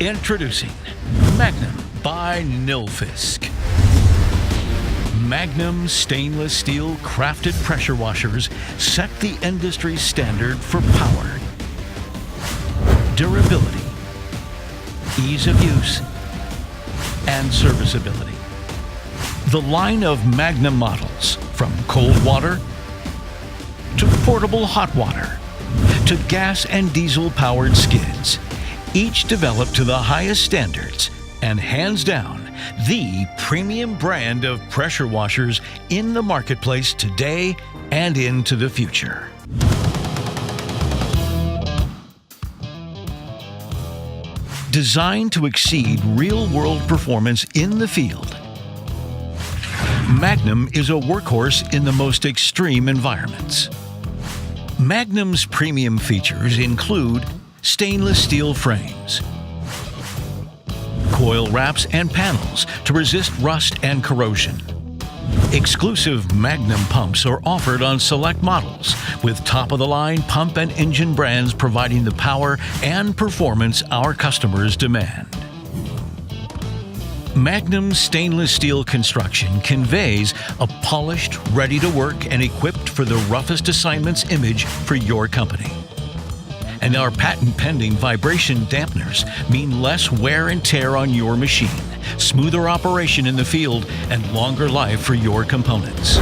Introducing Magnum by Nilfisk. Magnum stainless steel crafted pressure washers set the industry standard for power, durability, ease of use, and serviceability. The line of Magnum models, from cold water to portable hot water to gas and diesel powered skids, each developed to the highest standards and hands down the premium brand of pressure washers in the marketplace today and into the future. Designed to exceed real-world performance in the field, Magnum is a workhorse in the most extreme environments. Magnum's premium features include stainless steel frames, coil wraps and panels to resist rust and corrosion. Exclusive Magnum pumps are offered on select models, with top-of-the-line pump and engine brands providing the power and performance our customers demand. Magnum's stainless steel construction conveys a polished, ready-to-work, and equipped for the roughest assignments image for your company. And our patent-pending vibration dampeners mean less wear and tear on your machine, smoother operation in the field, and longer life for your components.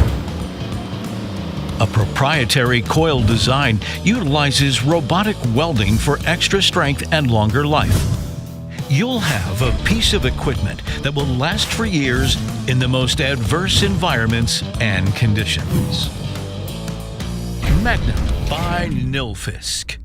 A proprietary coil design utilizes robotic welding for extra strength and longer life. You'll have a piece of equipment that will last for years in the most adverse environments and conditions. Magnum by Nilfisk.